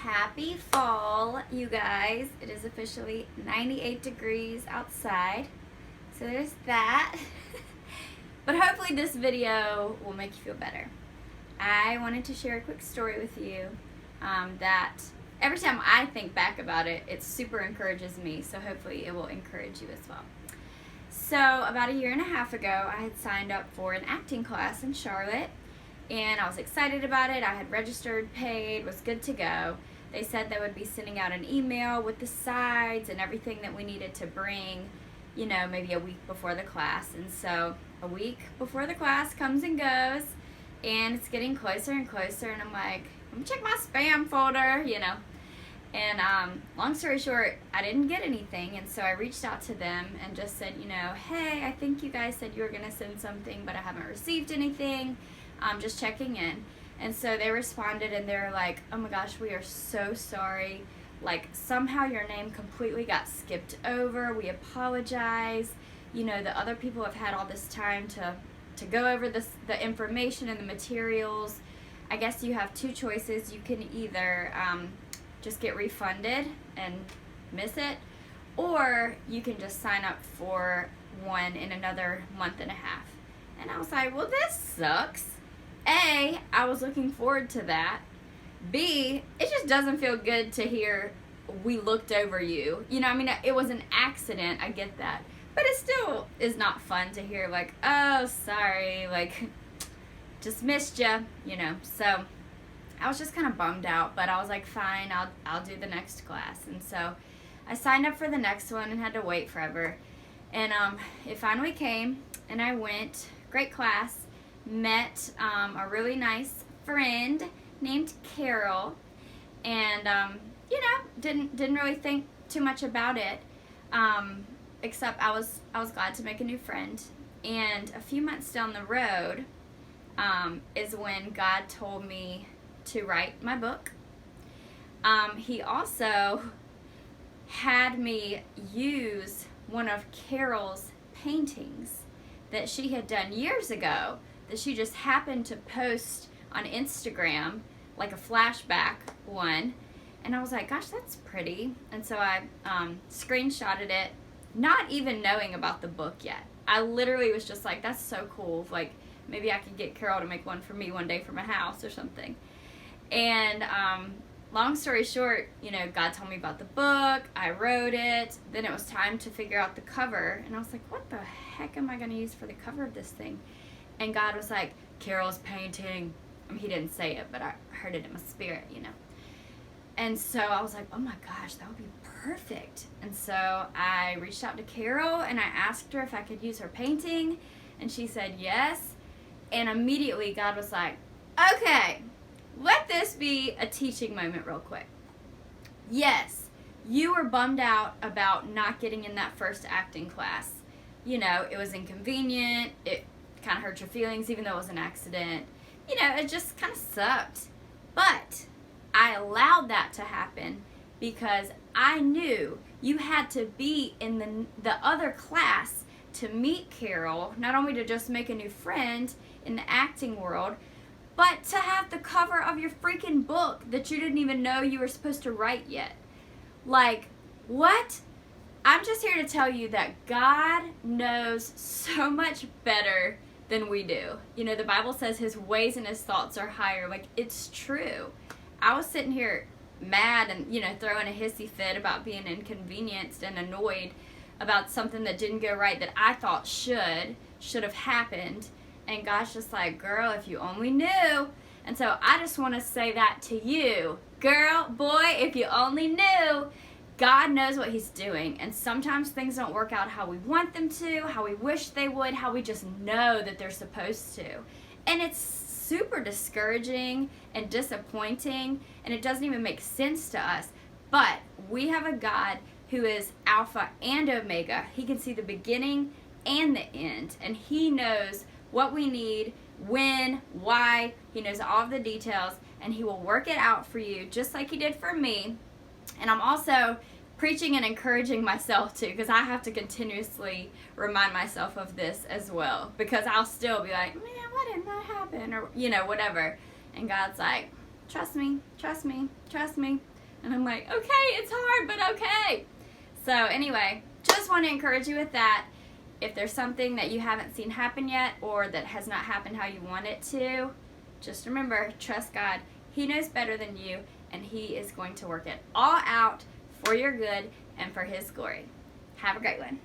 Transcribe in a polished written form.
Happy fall, you guys. It is officially 98 degrees outside. So there's that. But hopefully this video will make you feel better. I wanted to share a quick story with you that every time I think back about it, it super encourages me. So hopefully it will encourage you as well. So about a year and a half ago, I had signed up for an acting class in Charlotte. And I was excited about it. I had registered, paid, was good to go. They said they would be sending out an email with the sides and everything that we needed to bring, you know, maybe a week before the class. And so a week before the class comes and goes, and it's getting closer and closer, and I'm like, let me check my spam folder, you know. And long story short, I didn't get anything, and so I reached out to them and just said, you know, hey, I think you guys said you were going to send something, but I haven't received anything. I'm just checking in. And so they responded, and they were like, oh my gosh, we are so sorry. Like, somehow your name completely got skipped over. We apologize. You know, the other people have had all this time to go over the information and the materials. I guess you have two choices. You can either just get refunded and miss it, or you can just sign up for one in another month and a half. And I was like, well, this sucks. A, I was looking forward to that. B, it just doesn't feel good to hear we looked over you. You know, I mean, it was an accident. I get that. But it still is not fun to hear, like, oh, sorry, like, just missed you know. So I was just kind of bummed out, but I was like, fine, I'll do the next class. And so I signed up for the next one and had to wait forever. And it finally came, and I went. Great class. Met a really nice friend named Carol, and you know, didn't really think too much about it, except I was glad to make a new friend. And a few months down the road is when God told me to write my book. He also had me use one of Carol's paintings that she had done years ago, that she just happened to post on Instagram, like a flashback one. And I was like, gosh, that's pretty. And so I screenshotted it, not even knowing about the book yet. I literally was just like, that's so cool. Like, maybe I could get Carol to make one for me one day for my house or something. And long story short, you know, God told me about the book. I wrote it. Then it was time to figure out the cover. And I was like, what the heck am I going to use for the cover of this thing? And God was like, Carol's painting. I mean, he didn't say it, but I heard it in my spirit, you know. And so I was like, oh my gosh, that would be perfect. And so I reached out to Carol, and I asked her if I could use her painting. And she said yes. And immediately God was like, okay, let this be a teaching moment real quick. Yes, you were bummed out about not getting in that first acting class. You know, it was inconvenient. It kind of hurt your feelings, even though it was an accident. You know, it just kind of sucked. But I allowed that to happen because I knew you had to be in the other class to meet Carol, not only to just make a new friend in the acting world, but to have the cover of your freaking book that you didn't even know you were supposed to write yet. Like, what? I'm just here to tell you that God knows so much better than we do. You know, the Bible says his ways and his thoughts are higher. Like, it's true. I was sitting here mad and, you know, throwing a hissy fit about being inconvenienced and annoyed about something that didn't go right that I thought should have happened. And God's just like, girl, if you only knew. And so I just want to say that to you. Girl, boy, if you only knew. God knows what he's doing, and sometimes things don't work out how we want them to, how we wish they would, how we just know that they're supposed to. And it's super discouraging and disappointing, and it doesn't even make sense to us. But we have a God who is Alpha and Omega. He can see the beginning and the end, and he knows what we need, when, why. He knows all of the details, and he will work it out for you just like he did for me. And I'm also preaching and encouraging myself too, because I have to continuously remind myself of this as well, because I'll still be like, man, why didn't that happen, or you know, whatever. And God's like, trust me, trust me, trust me. And I'm like, okay, it's hard, but okay. So anyway, just want to encourage you with that. If there's something that you haven't seen happen yet or that has not happened how you want it to, just remember, trust God. He knows better than you, and He is going to work it all out for your good and for His glory. Have a great one.